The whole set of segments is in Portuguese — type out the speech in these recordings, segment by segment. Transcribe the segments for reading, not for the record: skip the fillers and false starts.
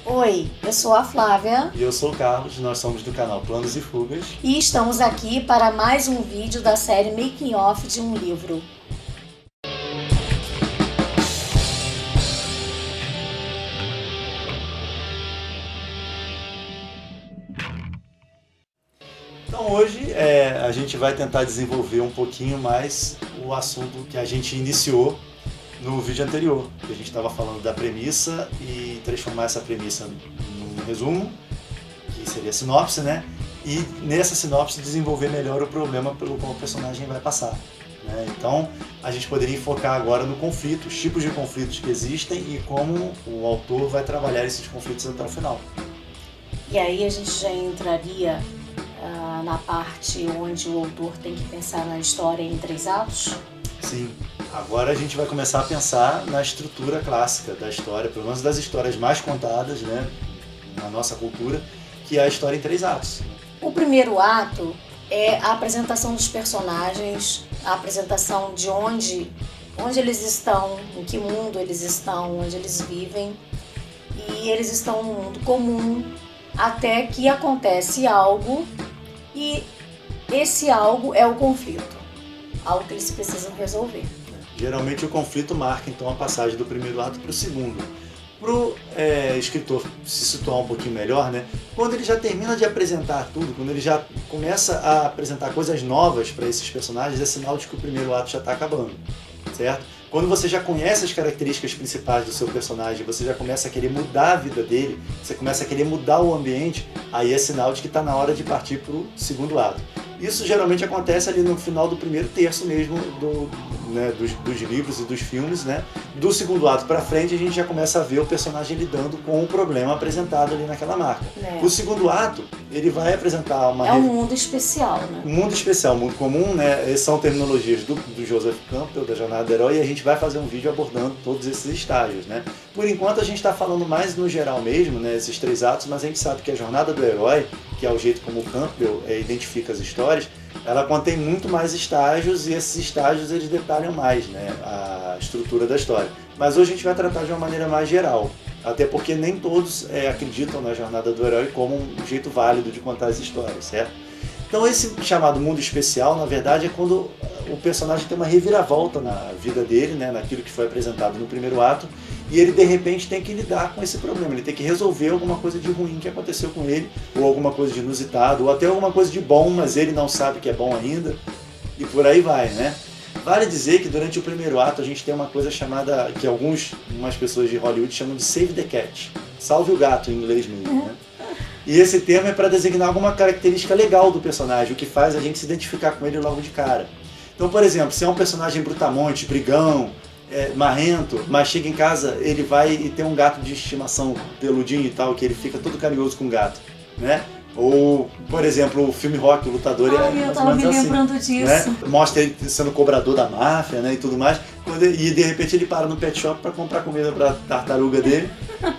Oi, eu sou a Flávia E eu sou o Carlos, nós somos do canal Planos e Fugas. e estamos aqui para mais um vídeo da série Making Off de um livro. Então hoje a gente vai tentar desenvolver um pouquinho mais o assunto que a gente iniciou no vídeo anterior, que a gente estava falando da premissa e transformar essa premissa num resumo, que seria a sinopse, né? E nessa sinopse desenvolver melhor o problema pelo qual o personagem vai passar, né? Então a gente poderia focar agora no conflito, os tipos de conflitos que existem e como o autor vai trabalhar esses conflitos até o final. E aí a gente já entraria na parte onde o autor tem que pensar na história em 3 atos? Sim, agora a gente vai começar a pensar na estrutura clássica da história, pelo menos das histórias mais contadas, né, na nossa cultura, que é a história em 3 atos. O primeiro ato é a apresentação dos personagens, a apresentação de onde eles estão, em que mundo eles estão, onde eles vivem. E eles estão num mundo comum até que acontece algo e esse algo é o conflito, algo que eles precisam resolver. Geralmente o conflito marca então a passagem do primeiro ato para o segundo. Para o escritor se situar um pouquinho melhor, né? Quando ele já termina de apresentar tudo, quando ele já começa a apresentar coisas novas para esses personagens, é sinal de que o primeiro ato já está acabando, certo? Quando você já conhece as características principais do seu personagem, você já começa a querer mudar a vida dele, você começa a querer mudar o ambiente, aí é sinal de que está na hora de partir para o segundo ato. Isso geralmente acontece ali no final do primeiro terço mesmo dos livros e dos filmes, né? Do segundo ato para frente a gente já começa a ver o personagem lidando com o problema apresentado ali naquela marca. O segundo ato, ele vai apresentar uma... É um mundo especial, né? Um mundo especial, um mundo comum, né? Essas são terminologias do Joseph Campbell, da Jornada do Herói, e a gente vai fazer um vídeo abordando todos esses estágios, né? Por enquanto a gente está falando mais no geral mesmo, né? Esses 3 atos, mas a gente sabe que a Jornada do Herói, que é o jeito como o Campbell identifica as histórias, ela contém muito mais estágios e esses estágios eles detalham mais, né, a estrutura da história. Mas hoje a gente vai tratar de uma maneira mais geral, até porque nem todos acreditam na Jornada do Herói como um jeito válido de contar as histórias, certo? Então esse chamado mundo especial, na verdade, é quando o personagem tem uma reviravolta na vida dele, né, naquilo que foi apresentado no primeiro ato, e ele de repente tem que lidar com esse problema, ele tem que resolver alguma coisa de ruim que aconteceu com ele, ou alguma coisa de inusitado, ou até alguma coisa de bom, mas ele não sabe que é bom ainda, e por aí vai, né? Vale dizer que durante o primeiro ato a gente tem uma coisa chamada, que algumas pessoas de Hollywood chamam de Save the Cat, salve o gato em inglês mesmo, né? E esse termo é para designar alguma característica legal do personagem, o que faz a gente se identificar com ele logo de cara. Então, por exemplo, se é um personagem brutamonte, brigão, marrento, mas chega em casa, ele vai e tem um gato de estimação peludinho e tal, que ele fica todo carinhoso com o gato, né? Ou, por exemplo, o filme Rock, o Lutador, eu tava me lembrando disso. Né? Mostra ele sendo cobrador da máfia, né, e tudo mais, e de repente ele para no pet shop para comprar comida para tartaruga dele,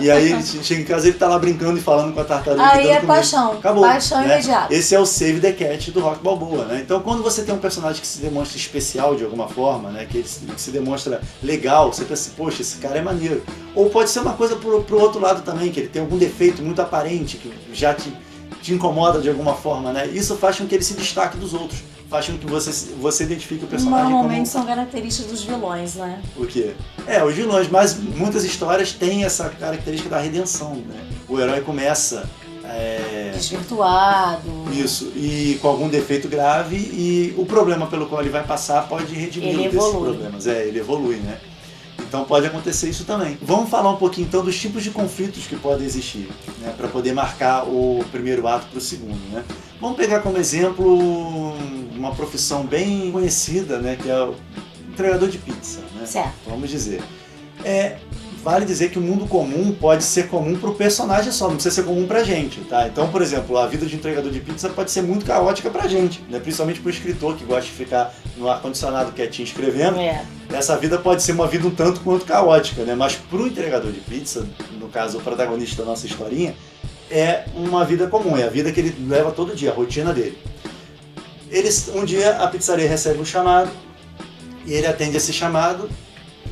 e aí chega em casa ele tá lá brincando e falando com a tartaruga. Aí é paixão, acabou, paixão, né? imediata. Esse é o Save the Cat do Rock Balboa, né? Então quando você tem um personagem que se demonstra especial de alguma forma, né, que ele se demonstra legal, você pensa assim, poxa, esse cara é maneiro. Ou pode ser uma coisa pro outro lado também, que ele tem algum defeito muito aparente, que já te incomoda de alguma forma, né? Isso faz com que ele se destaque dos outros, faz com que você identifique o personagem. Normalmente são características dos vilões, né? O quê? Os vilões, mas muitas histórias têm essa característica da redenção, né? O herói começa desvirtuado. Isso, e com algum defeito grave, e o problema pelo qual ele vai passar pode redimir desses problemas. Ele evolui, né? Então pode acontecer isso também. Vamos falar um pouquinho então dos tipos de conflitos que podem existir, né, para poder marcar o primeiro ato para o segundo, né? Vamos pegar como exemplo uma profissão bem conhecida, né, que é o entregador de pizza, né? Certo. Vamos dizer. Vale dizer que o mundo comum pode ser comum para o personagem só, não precisa ser comum para a gente, tá? Então, por exemplo, a vida de entregador de pizza pode ser muito caótica para a gente, né? Principalmente para o escritor que gosta de ficar no ar-condicionado quietinho escrevendo. Essa vida pode ser uma vida um tanto quanto caótica, né? Mas para o entregador de pizza, no caso o protagonista da nossa historinha, é uma vida comum, é a vida que ele leva todo dia, a rotina dele. Um dia a pizzaria recebe um chamado e ele atende esse chamado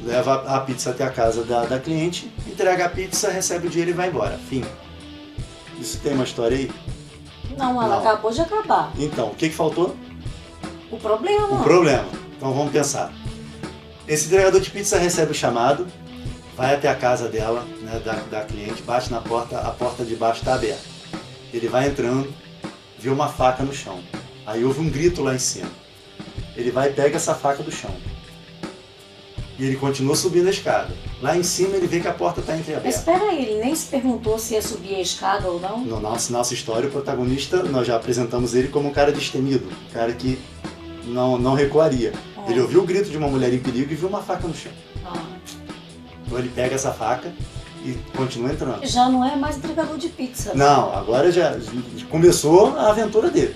leva a pizza até a casa da cliente, entrega a pizza, recebe o dinheiro e vai embora. Fim. Isso tem uma história aí? Não, ela acabou de acabar. Então, o que faltou? O problema. O problema. Então vamos pensar. Esse entregador de pizza recebe o chamado, vai até a casa dela, né, da cliente, bate na porta, a porta de baixo está aberta. Ele vai entrando, vê uma faca no chão. Aí houve um grito lá em cima. Ele vai e pega essa faca do chão. E ele continua subindo a escada. Lá em cima ele vê que a porta está entreaberta. Mas espera aí, ele nem se perguntou se ia subir a escada ou não? Na nossa história, o protagonista, nós já apresentamos ele como um cara destemido, um cara que não recuaria. Ele ouviu o grito de uma mulher em perigo e viu uma faca no chão. Então ele pega essa faca e continua entrando. Já não é mais entregador de pizza. Não, agora já começou a aventura dele.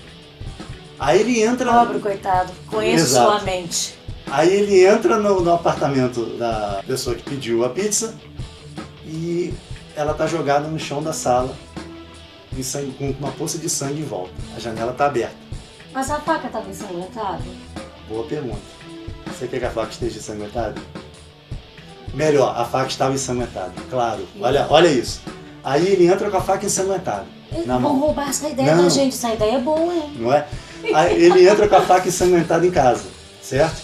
Aí ele entra... Pobre, coitado. Conheço Exato. sua mente. Aí ele entra no apartamento da pessoa que pediu a pizza e ela tá jogada no chão da sala em sangue, com uma poça de sangue em volta. A janela tá aberta. Mas a faca estava ensanguentada? Boa pergunta. Você quer que a faca esteja ensanguentada? Melhor, a faca estava ensanguentada. Claro, olha isso. Aí ele entra com a faca ensanguentada. Eles vão roubar essa ideia da gente. Essa ideia é boa, hein? Não é? Aí ele entra com a faca ensanguentada em casa, certo?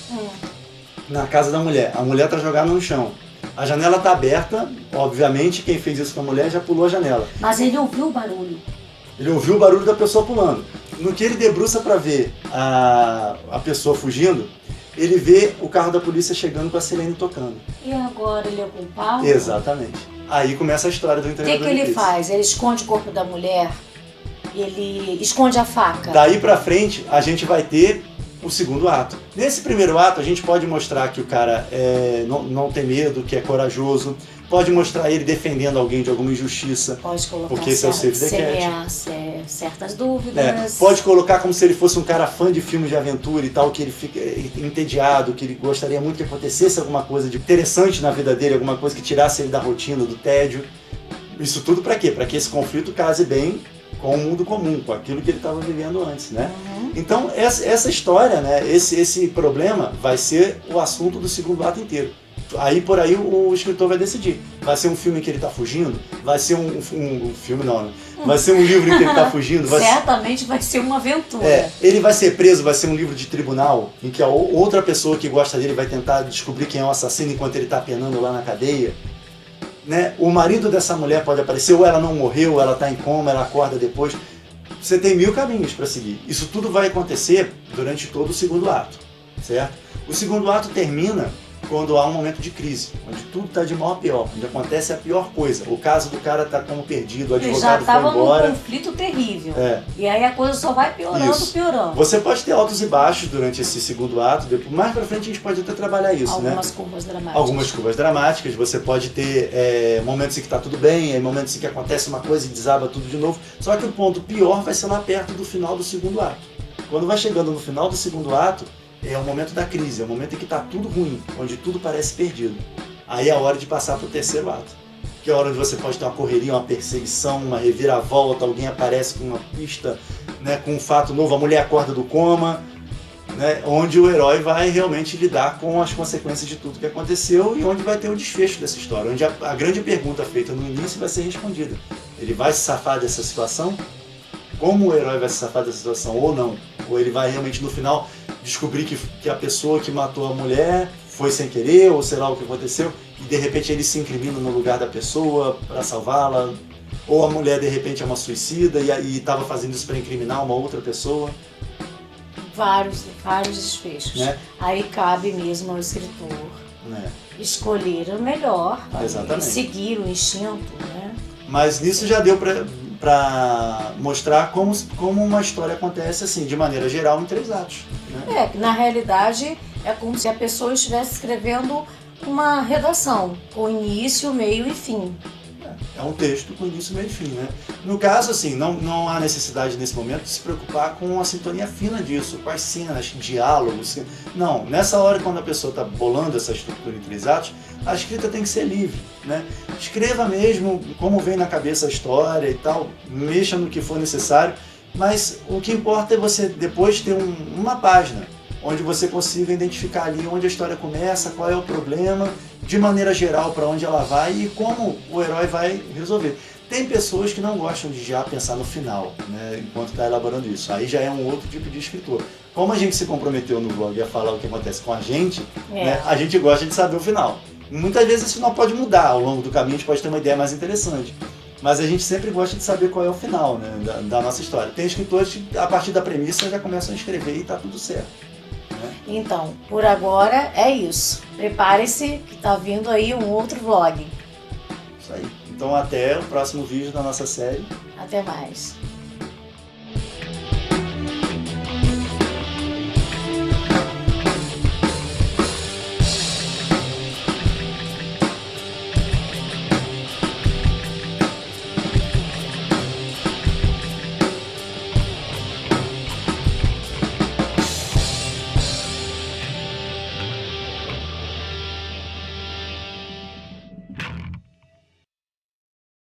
Na casa da mulher. A mulher tá jogada no chão. A janela tá aberta, obviamente quem fez isso com a mulher já pulou a janela. Mas ele ouviu o barulho. Ele ouviu o barulho da pessoa pulando. No que ele debruça para ver a pessoa fugindo, ele vê o carro da polícia chegando com a sirene tocando. E agora ele é culpado? Exatamente. Aí começa a história do entregador. O que ele faz? Ele esconde o corpo da mulher, ele esconde a faca. Daí pra frente, a gente vai ter o segundo ato. Nesse primeiro ato, a gente pode mostrar que o cara não tem medo, que é corajoso. Pode mostrar ele defendendo alguém de alguma injustiça. Pode colocar porque esse é o Save the Cat. semear certas dúvidas. Pode colocar como se ele fosse um cara fã de filmes de aventura e tal, que ele fica entediado, que ele gostaria muito que acontecesse alguma coisa de interessante na vida dele, alguma coisa que tirasse ele da rotina, do tédio. Isso tudo para quê? Para que esse conflito case bem com o mundo comum, com aquilo que ele estava vivendo antes, né? Então, essa história, né, esse problema vai ser o assunto do segundo ato inteiro. Aí por aí o escritor vai decidir. Vai ser um filme em que ele está fugindo? Vai ser um filme não, né? Vai ser um livro em que ele está fugindo? Certamente vai ser uma aventura. Ele vai ser preso, vai ser um livro de tribunal em que a outra pessoa que gosta dele vai tentar descobrir quem é o assassino enquanto ele está penando lá na cadeia. Né? O marido dessa mulher pode aparecer, ou ela não morreu, ou ela está em coma, ela acorda depois. Você tem 1000 caminhos para seguir. Isso tudo vai acontecer durante todo o segundo ato, certo? O segundo ato termina quando há um momento de crise, onde tudo está de mal a pior, onde acontece a pior coisa. O caso do cara está como perdido, o advogado foi embora. Já estava num conflito terrível. E aí a coisa só vai piorando. Você pode ter altos e baixos durante esse segundo ato, depois, mais pra frente a gente pode até trabalhar isso, Algumas curvas dramáticas. Algumas curvas dramáticas, você pode ter momentos em que está tudo bem, momentos em que acontece uma coisa e desaba tudo de novo. Só que o ponto pior vai ser lá perto do final do segundo ato. Quando vai chegando no final do segundo ato, é o momento da crise, é o momento em que está tudo ruim, onde tudo parece perdido. Aí é a hora de passar para o terceiro ato, que é a hora onde você pode ter uma correria, uma perseguição, uma reviravolta, alguém aparece com uma pista, né, com um fato novo, a mulher acorda do coma, né, onde o herói vai realmente lidar com as consequências de tudo que aconteceu e onde vai ter o desfecho dessa história, onde a grande pergunta feita no início vai ser respondida. Ele vai se safar dessa situação? Como o herói vai se safar dessa situação ou não? Ou ele vai realmente no final descobrir que a pessoa que matou a mulher foi sem querer, ou sei lá o que aconteceu, e de repente ele se incrimina no lugar da pessoa para salvá-la, ou a mulher de repente é uma suicida e estava fazendo isso para incriminar uma outra pessoa. Vários desfechos. Né? Aí cabe mesmo ao escritor escolher o melhor e seguir o instinto. Né? Mas nisso já deu para mostrar como uma história acontece assim, de maneira geral, em 3 atos. Né? Na realidade, é como se a pessoa estivesse escrevendo uma redação, com início, meio e fim. É um texto com início, meio e fim, né? No caso, assim, não há necessidade nesse momento de se preocupar com a sintonia fina disso, quais cenas, diálogos. Não, nessa hora, quando a pessoa está bolando essa estrutura em 3 atos, a escrita tem que ser livre, né? Escreva mesmo como vem na cabeça a história e tal, mexa no que for necessário, mas o que importa é você depois ter uma página onde você consiga identificar ali onde a história começa, qual é o problema, de maneira geral para onde ela vai e como o herói vai resolver. Tem pessoas que não gostam de já pensar no final, né, enquanto está elaborando isso. Aí já é um outro tipo de escritor. Como a gente se comprometeu no blog a falar o que acontece com a gente, né, a gente gosta de saber o final. Muitas vezes esse final pode mudar ao longo do caminho, a gente pode ter uma ideia mais interessante. Mas a gente sempre gosta de saber qual é o final, né, da nossa história. Tem escritores que, a partir da premissa, já começam a escrever e está tudo certo. Né? Então, por agora é isso. Prepare-se que está vindo aí um outro vlog. Isso aí. Então até o próximo vídeo da nossa série. Até mais.